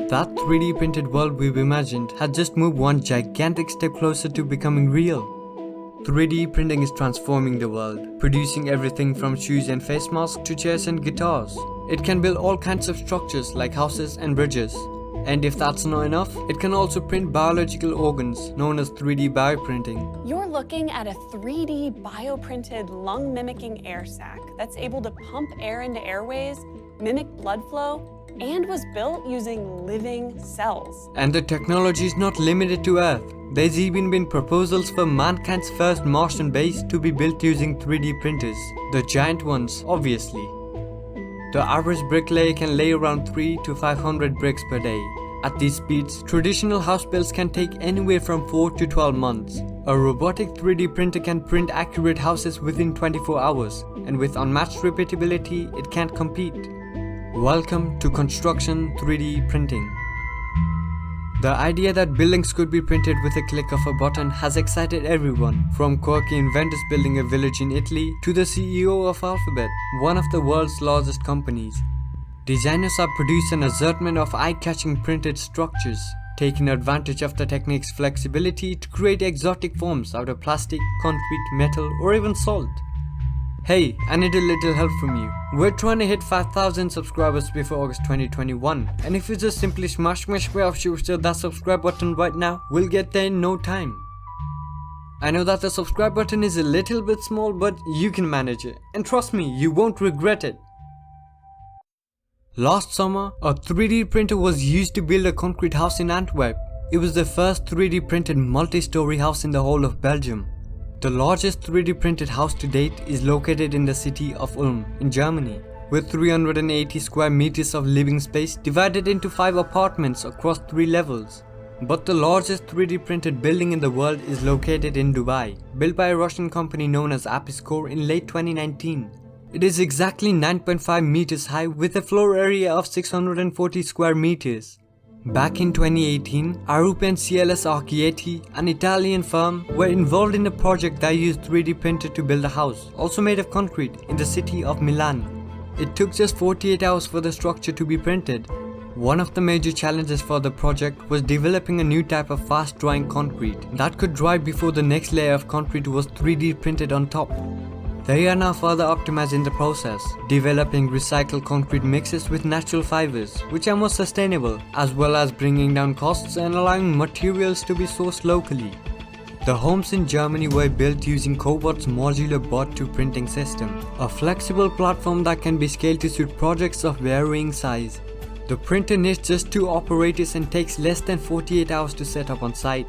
That 3D printed world we've imagined has just moved one gigantic step closer to becoming real. 3D printing is transforming the world, producing everything from shoes and face masks to chairs and guitars. It can build all kinds of structures like houses and bridges. And if that's not enough, it can also print biological organs known as 3D bioprinting. You're looking at a 3D bioprinted lung-mimicking air sac that's able to pump air into airways, mimic blood flow, and was built using living cells. And the technology is not limited to Earth. There's even been proposals for mankind's first Martian base to be built using 3D printers. The giant ones, obviously. The average bricklayer can lay around 300 to 500 bricks per day. At these speeds, traditional house builds can take anywhere from 4 to 12 months. A robotic 3D printer can print accurate houses within 24 hours, and with unmatched repeatability, it can't compete. Welcome to construction 3D printing. The idea that buildings could be printed with a click of a button has excited everyone, from quirky inventors building a village in Italy to the CEO of Alphabet, one of the world's largest companies. Designers have produced an assortment of eye-catching printed structures, taking advantage of the technique's flexibility to create exotic forms out of plastic, concrete, metal, or even salt. Hey, I need a little help from you. We're trying to hit 5,000 subscribers before August 2021, and if you just simply smash that subscribe button right now, we'll get there in no time. I know that the subscribe button is a little bit small, but you can manage it, and trust me, you won't regret it. Last summer, a 3D printer was used to build a concrete house in Antwerp. It was the first 3D printed multi-story house in the whole of Belgium. The largest 3D printed house to date is located in the city of Ulm in Germany, with 380 square meters of living space divided into 5 apartments across 3 levels. But the largest 3D printed building in the world is located in Dubai, built by a Russian company known as Apiscore in late 2019. It is exactly 9.5 meters high with a floor area of 640 square meters. Back in 2018, Arup and CLS Archietti, an Italian firm, were involved in a project that used 3D printer to build a house, also made of concrete, in the city of Milan. It took just 48 hours for the structure to be printed. One of the major challenges for the project was developing a new type of fast-drying concrete that could dry before the next layer of concrete was 3D printed on top. They are now further optimizing the process, developing recycled concrete mixes with natural fibers, which are more sustainable, as well as bringing down costs and allowing materials to be sourced locally. The homes in Germany were built using Cobot's modular bot-to-printing system, a flexible platform that can be scaled to suit projects of varying size. The printer needs just 2 operators and takes less than 48 hours to set up on site.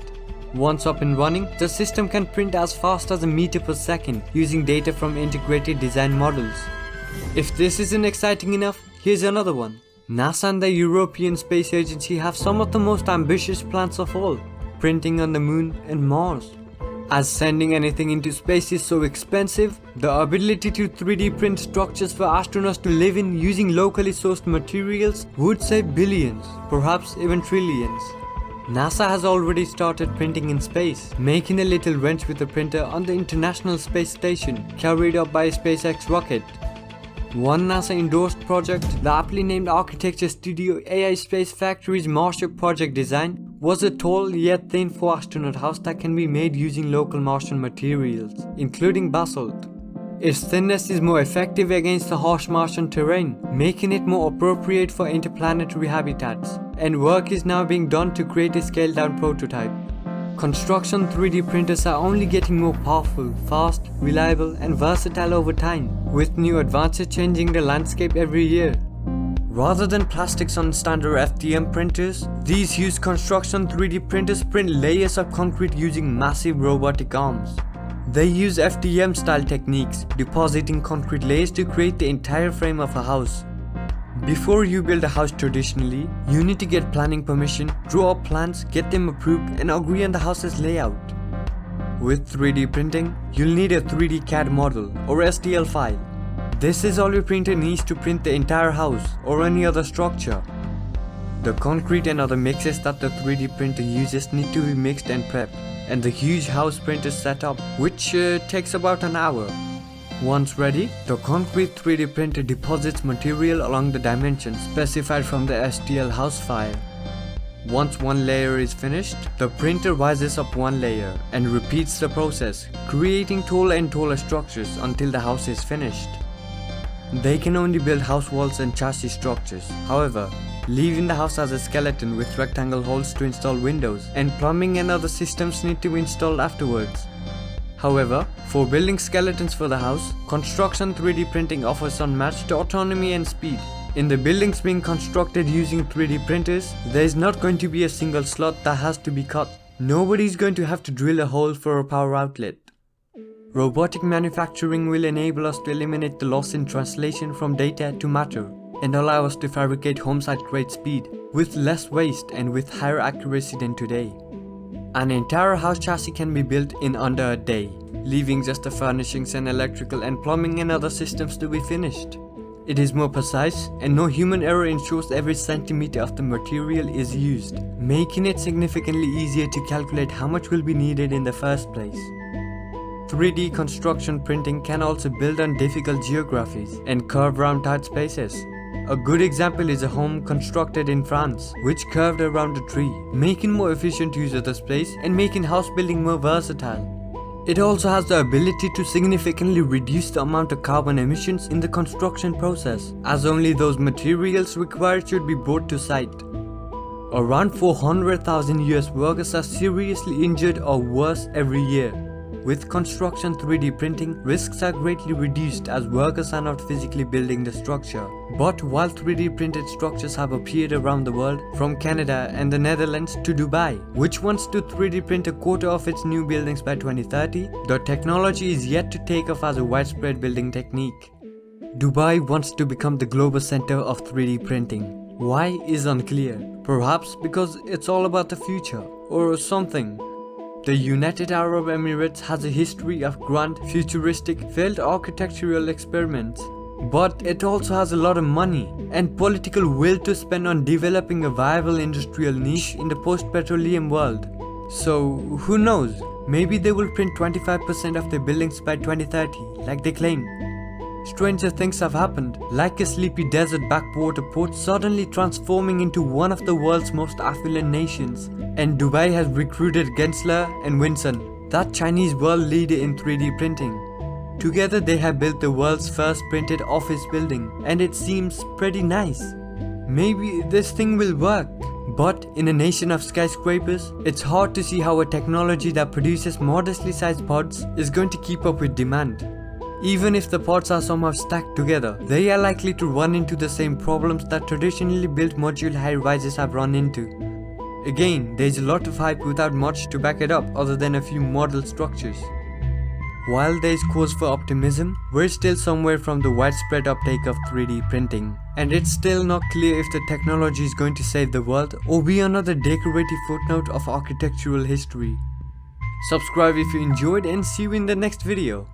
Once up and running, the system can print as fast as a meter per second using data from integrated design models. If this isn't exciting enough, here's another one. NASA and the European Space Agency have some of the most ambitious plans of all, printing on the Moon and Mars. As sending anything into space is so expensive, the ability to 3D print structures for astronauts to live in using locally sourced materials would save billions, perhaps even trillions. NASA has already started printing in space, making a little wrench with a printer on the International Space Station, carried up by a SpaceX rocket. One NASA-endorsed project, the aptly named Architecture Studio AI Space Factory's Martian project design, was a tall yet thin 4-astronaut house that can be made using local Martian materials, including basalt. Its thinness is more effective against the harsh Martian terrain, making it more appropriate for interplanetary habitats, and work is now being done to create a scaled-down prototype. Construction 3D printers are only getting more powerful, fast, reliable, and versatile over time, with new advances changing the landscape every year. Rather than plastics on standard FDM printers, these use construction 3D printers print layers of concrete using massive robotic arms. They use FDM style techniques, depositing concrete layers to create the entire frame of a house. Before you build a house traditionally, you need to get planning permission, draw up plans, get them approved, and agree on the house's layout. With 3D printing, you'll need a 3D CAD model or STL file. This is all your printer needs to print the entire house or any other structure. The concrete and other mixes that the 3D printer uses need to be mixed and prepped, and the huge house print is set up, which takes about an hour. Once ready, the concrete 3D printer deposits material along the dimensions specified from the STL house file. Once one layer is finished, the printer rises up one layer and repeats the process, creating taller and taller structures until the house is finished. They can only build house walls and chassis structures. However, leaving the house as a skeleton with rectangle holes to install windows, and plumbing and other systems need to be installed afterwards. However, for building skeletons for the house, construction 3D printing offers unmatched autonomy and speed. In the buildings being constructed using 3D printers, there is not going to be a single slot that has to be cut. Nobody is going to have to drill a hole for a power outlet. Robotic manufacturing will enable us to eliminate the loss in translation from data to matter and allow us to fabricate homes at great speed, with less waste and with higher accuracy than today. An entire house chassis can be built in under a day, leaving just the furnishings and electrical and plumbing and other systems to be finished. It is more precise, and no human error ensures every centimeter of the material is used, making it significantly easier to calculate how much will be needed in the first place. 3D construction printing can also build on difficult geographies and curve around tight spaces. A good example is a home constructed in France, which curved around a tree, making more efficient use of the space and making house building more versatile. It also has the ability to significantly reduce the amount of carbon emissions in the construction process, as only those materials required should be brought to site. Around 400,000 US workers are seriously injured or worse every year. With construction 3D printing, risks are greatly reduced as workers are not physically building the structure. But while 3D printed structures have appeared around the world, from Canada and the Netherlands to Dubai, which wants to 3D print a quarter of its new buildings by 2030, the technology is yet to take off as a widespread building technique. Dubai wants to become the global center of 3D printing. Why is unclear. Perhaps because it's all about the future, or something. The United Arab Emirates has a history of grand, futuristic, failed architectural experiments. But it also has a lot of money and political will to spend on developing a viable industrial niche in the post-petroleum world. So, who knows? Maybe they will print 25% of their buildings by 2030, like they claim. Stranger things have happened, like a sleepy desert backwater port suddenly transforming into one of the world's most affluent nations. And Dubai has recruited Gensler and Winson, that Chinese world leader in 3D printing. Together they have built the world's first printed office building, and it seems pretty nice. Maybe this thing will work. But in a nation of skyscrapers, it's hard to see how a technology that produces modestly sized pods is going to keep up with demand. Even if the pods are somehow stacked together, they are likely to run into the same problems that traditionally built modular high-rises have run into. Again, there's a lot of hype without much to back it up other than a few model structures. While there's cause for optimism, we're still somewhere from the widespread uptake of 3D printing, and it's still not clear if the technology is going to save the world or be another decorative footnote of architectural history. Subscribe if you enjoyed, and see you in the next video.